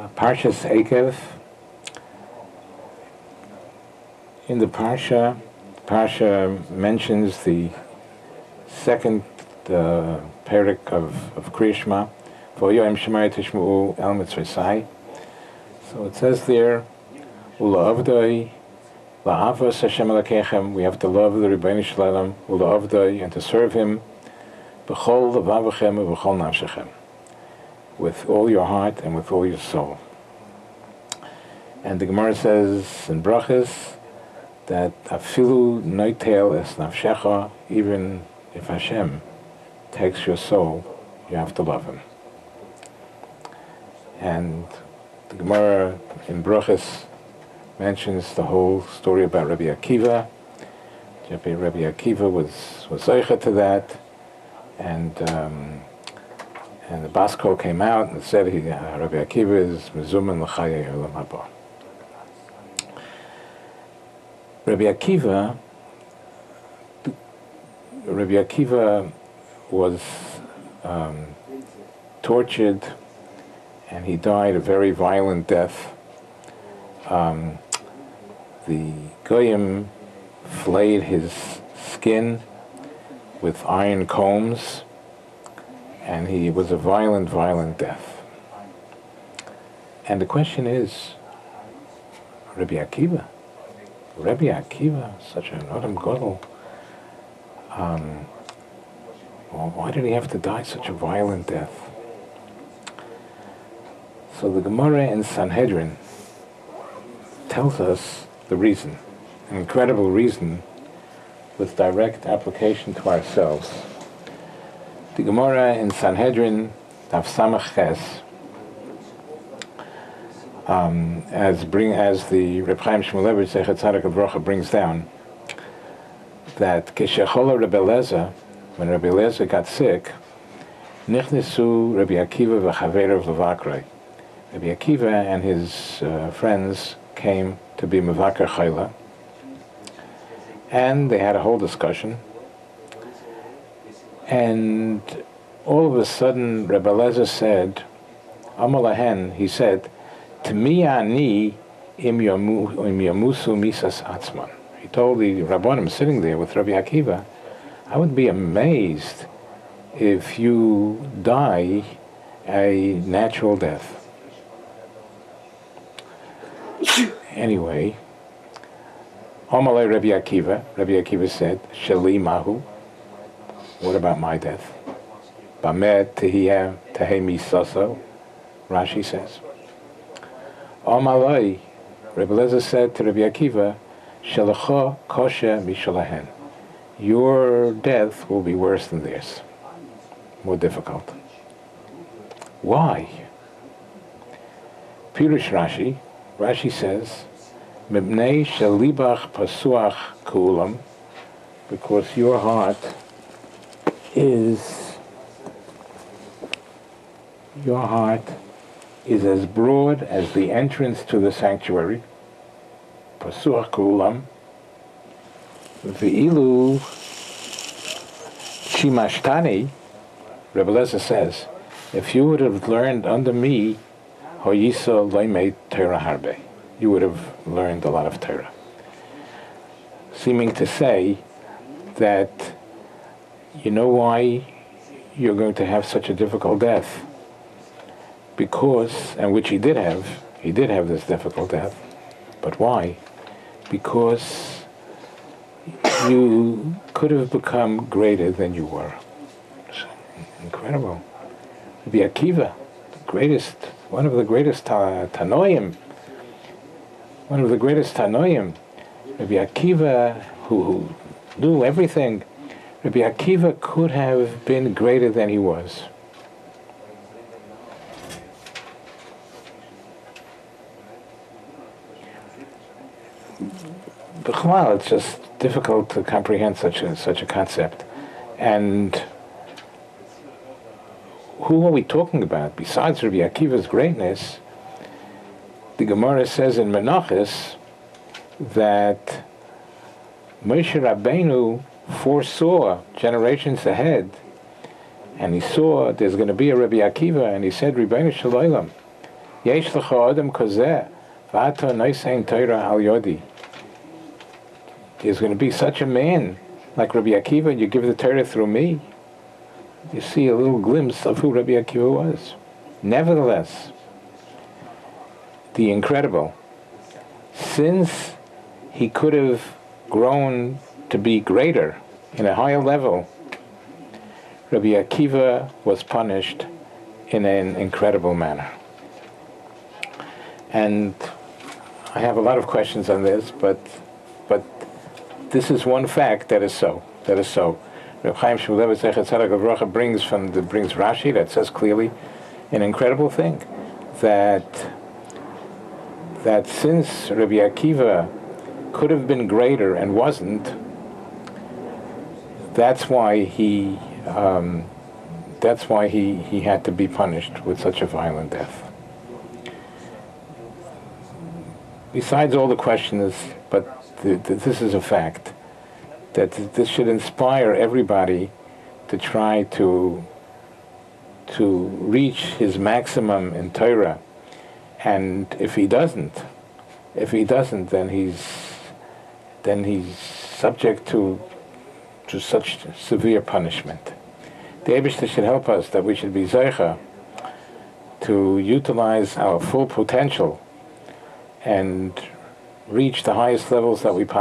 Parshas Ekev. In the Parsha mentions the second parak of Kriyashma, V'yoyim Shemayim Tishma'u El Mitzvasai. So it says there, Ula'avdai, La'avas Hashem Elokechem, we have to love the Rebbeinu Shalom, Ula'avdai, and to serve Him, B'chol Levavachem V'chol Nafshechem, with all your heart and with all your soul. And the Gemara says in Brachas that Afilu Noitel Es Nafshecha, even if Hashem takes your soul, you have to love Him. And the Gemara in Brachas mentions the whole story about Rabbi Akiva. Rabbi Akiva was zeicha to that, and the Basko came out and said Rabbi Akiva is mezuman l'chayei olam haba. Rabbi Akiva was tortured, and he died a very violent death. The Goyim flayed his skin with iron combs, and he was a violent death. And the question is, Rabbi Akiva, such an Adam Gadol, why did he have to die such a violent death? So the Gemara in Sanhedrin tells us the reason, an incredible reason with direct application to ourselves. The Gemara in Sanhedrin, Daf Samach Ches, as the Reb Chaim Shmulevitch Zecher Tzadik Livrocha brings down, that Keshechola Rebbe Eliezer, when Rebbe Eliezer got sick, Nichnesu Rabbi Akiva v'Chaveirav Levakrei. Rabbi Akiva and his friends came to be Mevaker Chayla, and they had a whole discussion. And all of a sudden, Rebbe Eliezer said, Amalahen, he said, T'mi ani im yamusu misas atzman. He told the Rabbanim sitting there with Rabbi Akiva, I would be amazed if you die a natural death. Anyway, Amalei Rabbi Akiva said, Sheli mahu, what about my death? Bamed tehiyah tehei misaso, Rashi says. Amalei, Rebbe Eliezer said to Rabbi Akiva, Shelecha kosher mishalahen. Your death will be worse than theirs, more difficult. Why? Pirush Rashi says, Mibnei shelibach pasuach kulam, because your heart is as broad as the entrance to the sanctuary. Pasuach kulam. V'ilu shimashtani, Rebbe Eliezer says, if you would have learned under me, hoyisa loimei Torah harbe, you would have learned a lot of Torah. Seeming to say that, you know why you're going to have such a difficult death? Because, and which he did have this difficult death, but why? Because you could have become greater than you were. It's incredible. Rabbi Akiva, one of the greatest Tanoim, Rabbi Akiva, who knew everything, Rabbi Akiva could have been greater than he was. Well, it's just difficult to comprehend such a concept. And who are we talking about? Besides Rabbi Akiva's greatness, the Gemara says in Menachos that Moshe Rabbeinu foresaw generations ahead, and he saw there's going to be a Rabbi Akiva, and he said, Rebbeinu Shalom, Yesh lecha adam kozeh, v'ata noisein Torah al yodi. There's going to be such a man like Rabbi Akiva, and you give the Torah through me. You see a little glimpse of who Rabbi Akiva was. Nevertheless, the incredible, since he could have grown to be greater in a higher level, Rabbi Akiva was punished in an incredible manner. And I have a lot of questions on this, but this is one fact that is so. That is so. Reb Chaim Shmulevitz Zechat Tzedek Livracha brings Rashi that says clearly an incredible thing, that since Rabbi Akiva could have been greater and wasn't, that's why he had to be punished with such a violent death. Besides all the questions, but this is a fact, that this should inspire everybody to try to reach his maximum in Torah. And if he doesn't, then he's subject to such severe punishment. The Eibishter should help us that we should be zeicha to utilize our full potential and reach the highest levels that we possibly